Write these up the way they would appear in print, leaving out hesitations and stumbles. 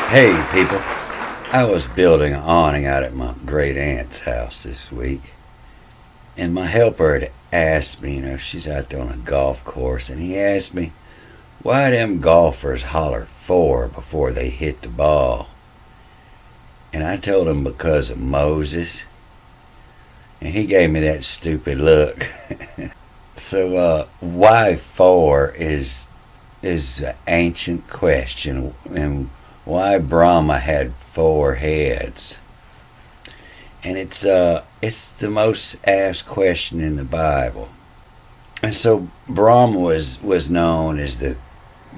Hey people, I was building an awning out at my great aunt's house this week, and my helper had asked me, she's out there on a golf course, and he asked me why them golfers holler four before they hit the ball. And I told him because of Moses, and he gave me that stupid look. So, why four is an ancient question, and why Brahma had four heads. And it's the most asked question in the Bible. And so Brahma was known as the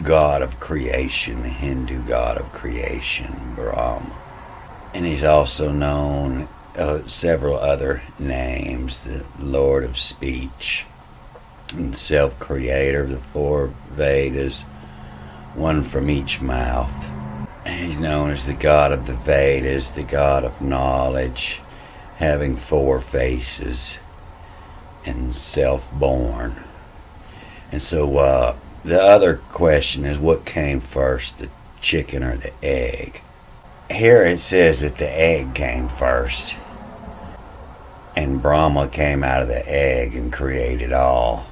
god of creation, the Hindu god of creation, Brahma. And he's also known several other names, the Lord of Speech, and self-creator of the four Vedas, one from each mouth. He's known as the god of the Vedas, the god of knowledge, having four faces, and self-born. And so the other question is, what came first, the chicken or the egg? Here it says that the egg came first, and Brahma came out of the egg and created all.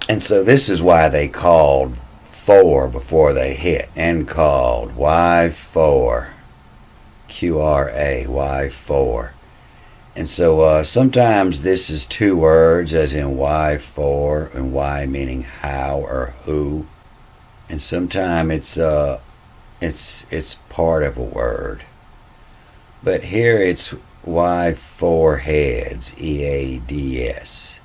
And so this is why they called four before they hit, and called. Why four? QRA, why four? And so sometimes this is two words, as in why for, and why meaning how or who. And sometimes it's part of a word. But here it's why four heads, EADS.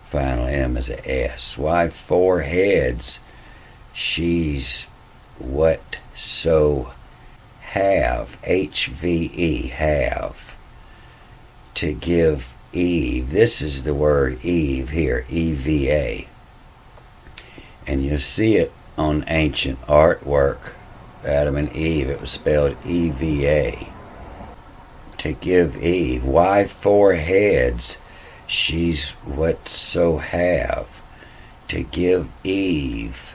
Final M is a S. Why four heads? She's what so have, HVE, have, to give Eve. This is the word Eve here, EVA. And you'll see it on ancient artwork, Adam and Eve. It was spelled EVA. To give Eve. Why four heads? She's what so have. To give Eve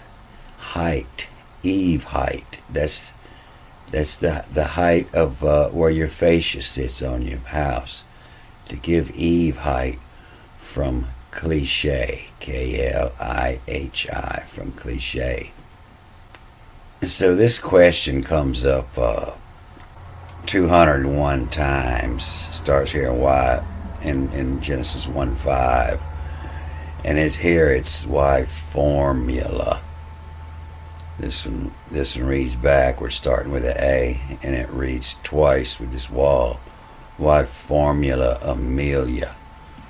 height, Eve height. That's the height of where your fascia sits on your house. To give Eve height, from cliche, KLIHI, from cliche. And so this question comes up 201 times. Starts here in Genesis 1:5, and it's why formula. This one reads backwards, starting with an A, and it reads twice with this wall. Why formula Amelia?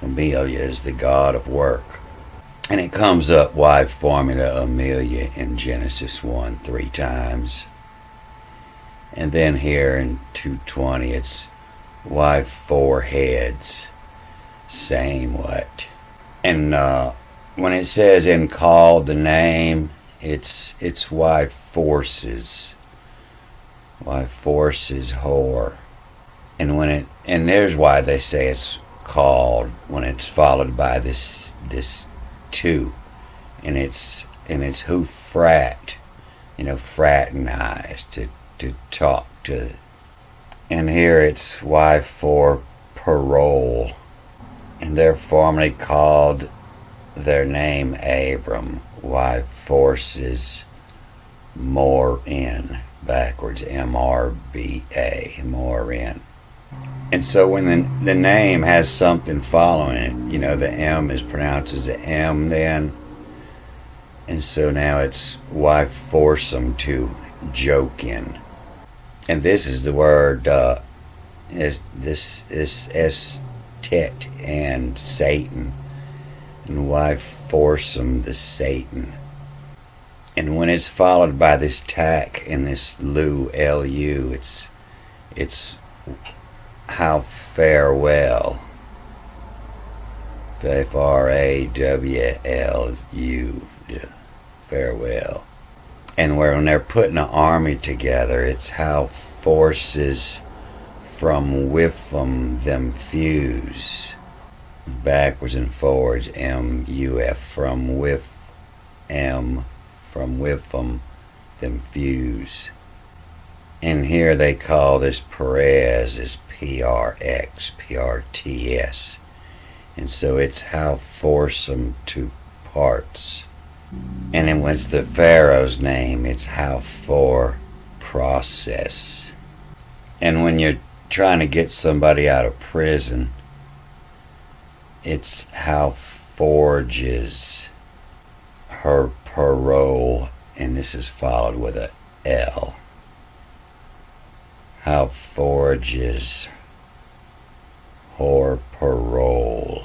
Amelia is the god of work. And it comes up why formula Amelia in Genesis 1 3 times. And then here in 220 it's why four heads? Same what? And when it says and called the name, it's why forces. Why forces whore. And there's why they say it's called when it's followed by this two. And it's who frat, fraternize, to talk to. And here it's why for parole. And they're formally called their name Abram. Why forces more in, backwards, MRBA, more in. And so when the name has something following it, the M is pronounced as an M then. And so now it's why foursome, to joke in. And this is the word, this is Estet and Satan. And why foursome, the Satan. And when it's followed by this tack and this lu, L-U, it's how farewell. F-R-A-W-L-U, farewell. And when they're putting an army together, it's how forces from witham them fuse. Backwards and forwards, M-U-F, from with M, from witham them fuse. And here they call this Perez is PRX, PRTS. And so it's how foursome two parts. And then what's the Pharaoh's name? It's how for process. And when you're trying to get somebody out of prison, it's how forges her parole, and this is followed with a L. How forges her parole.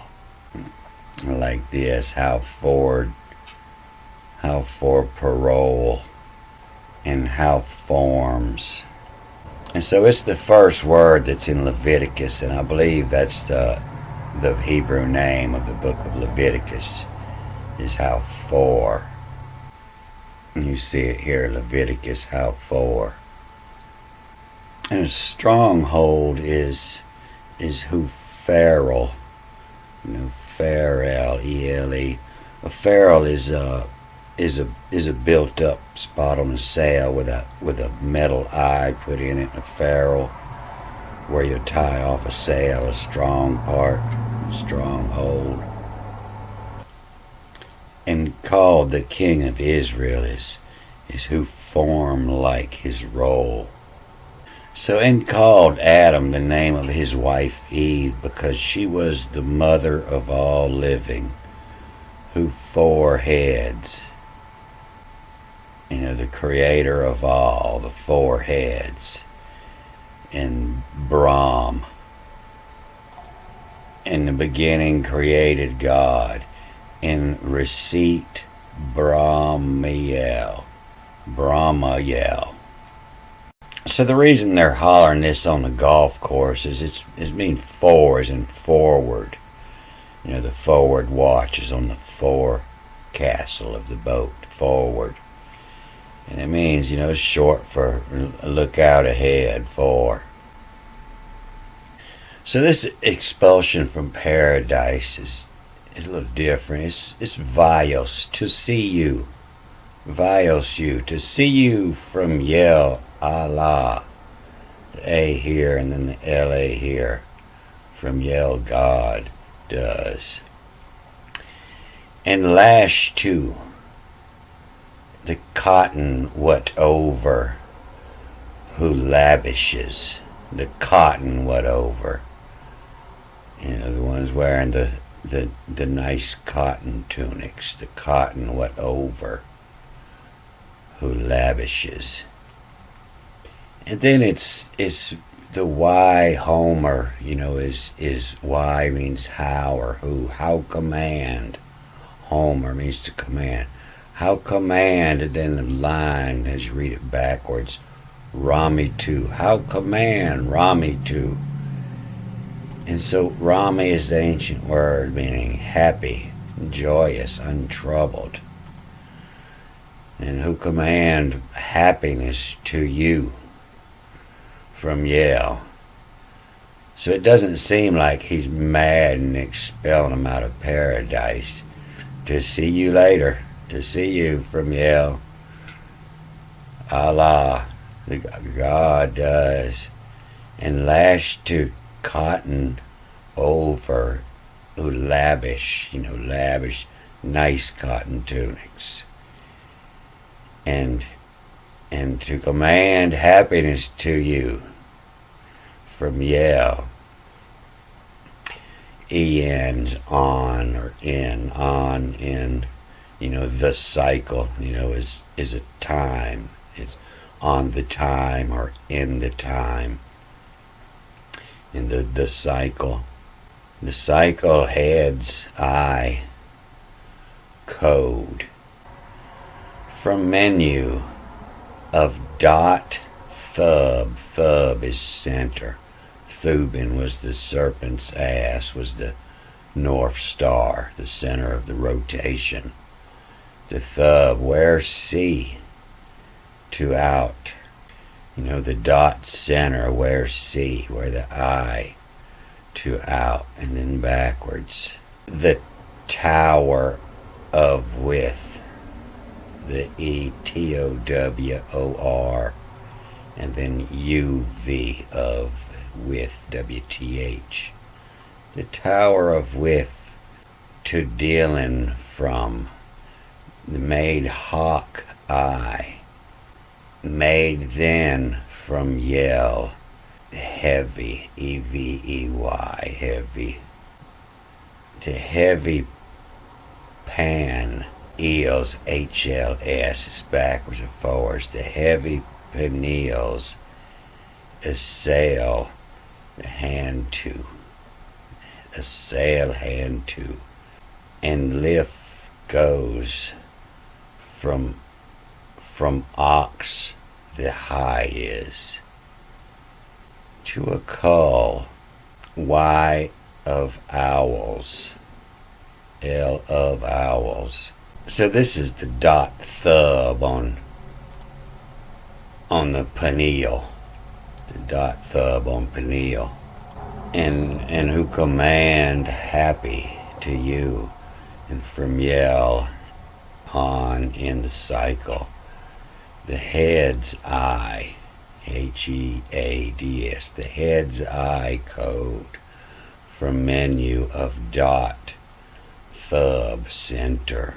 Like this, how for parole, and how forms. And so it's the first word that's in Leviticus, and I believe that's the Hebrew name of the book of Leviticus, is how for. And you see it here, Leviticus, how for. And a stronghold is who Pharaoh, Pharaoh, E-L-E. A Pharaoh is a built up spot on a sail with a metal eye put in it. A Pharaoh, where you tie off a sail, a strong part, a stronghold. And called the king of Israel is who formed like his role. So and called Adam the name of his wife Eve, because she was the mother of all living, who four heads. The creator of all, the four heads. And Brahm. In the beginning created God. In receipt, Brahmael. So the reason they're hollering this on the golf course is it means four as in forward. The forward watch is on the forecastle of the boat, forward. And it means, it's short for look out ahead, for. So this expulsion from paradise is a little different. It's vios, to see you. Vios you, to see you from Yel Allah. The A here and then the L-A here. From Yel God does. And lash to the cotton what over who lavishes. The cotton what over. The ones wearing the nice cotton tunics, the cotton what over, who lavishes. And then it's the why Homer, is why means how or who. How command. Homer means to command. How command, and then the line as you read it backwards, Rami tu. How command, Rami tu. And so Rami is the ancient word meaning happy, joyous, untroubled. And who command happiness to you from Yel. So it doesn't seem like he's mad and expelling them out of paradise. To see you later, to see you from Yel. Allah, the God does. And lash to cotton over, who lavish, lavish, nice cotton tunics. And to command happiness to you from Yel. E-N's on or in, on, in, the cycle, is a time. It's on the time or in the time. In the cycle. The cycle heads, I, code. From menu of dot, thub is center. Thuban was the serpent's ass, was the North Star, the center of the rotation. The thub, where C, to out. The dot center, where C, where the I, to out, and then backwards. The tower of with, the E-T-O-W-O-R, and then UV of with, WTH. The Tower of With, to dealing from, the made hawk eye, made then from yell, heavy, EVEY, heavy, to heavy pan, eels, HLS, is backwards and forwards, the heavy pineals, assail, the hand to, assail, hand to, and lift goes from ox, the high is, to a cull, Y of owls, L of owls. So this is the dot thub on the pineal, the dot thub on pineal, and who command happy to you, and from yell on in the cycle, the head's eye, HEADS, the head's eye code, from menu of dot thub center,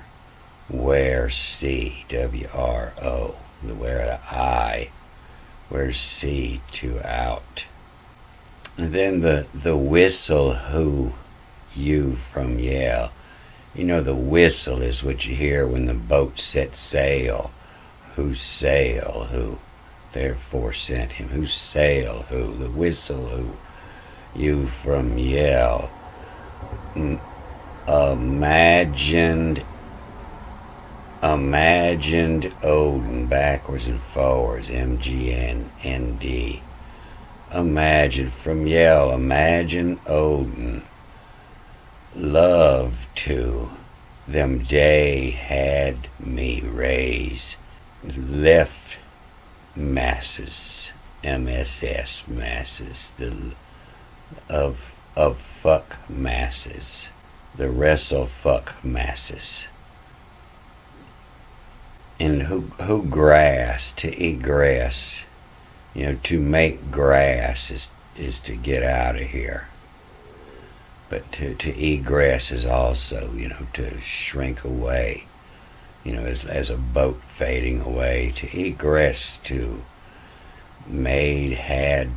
where C, WRO, the where the I, where C to out. And then the whistle who, you from yell. You know, the whistle is what you hear when the boat sets sail. Who sail who, therefore sent him. Who sail who, the whistle who, you from yell. Imagined Odin, backwards and forwards, MGNND. Imagine, from yell, imagine Odin. Love to them day had me raise, left masses, MSS masses, the of fuck masses, the wrestle fuck masses. And who grass, to eat grass, you know, to make grass is to get out of here. But to egress is also, you know, to shrink away, you know, as a boat fading away. To egress, to made had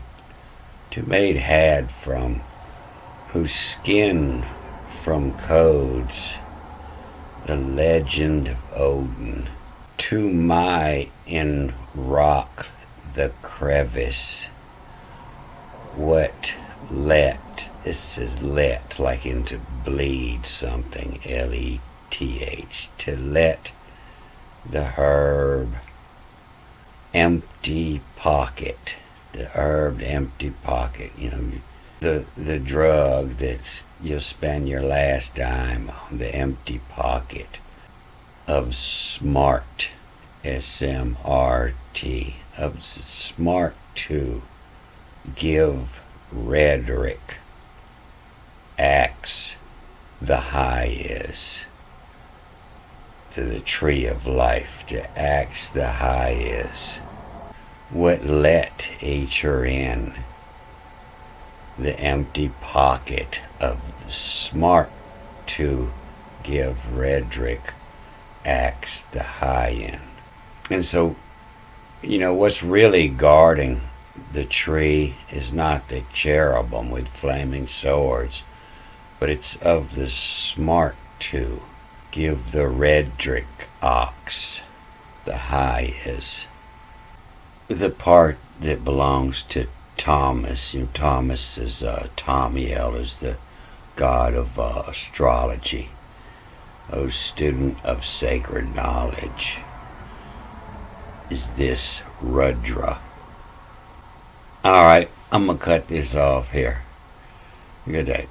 from, whose skin from codes, the legend of Odin. To my in rock the crevice, what let, this is let, like into bleed something, LETH, to let the herb empty pocket, the herb empty pocket, you know, the drug that you'll spend your last dime on, the empty pocket of smart, SMRT, of smart to give rhetoric, axe, the high is, to the tree of life, to axe the high is, what let each her in, the empty pocket of smart to give rhetoric, axe the high in. And so, you know, what's really guarding the tree is not the cherubim with flaming swords, but it's of the smart to give the rhetoric ox, the high is. The part that belongs to Thomas, you know, Thomas is, Tomiel is the god of astrology, O student of sacred knowledge, is this Rudra. Alright, I'm gonna cut this off here. Good day.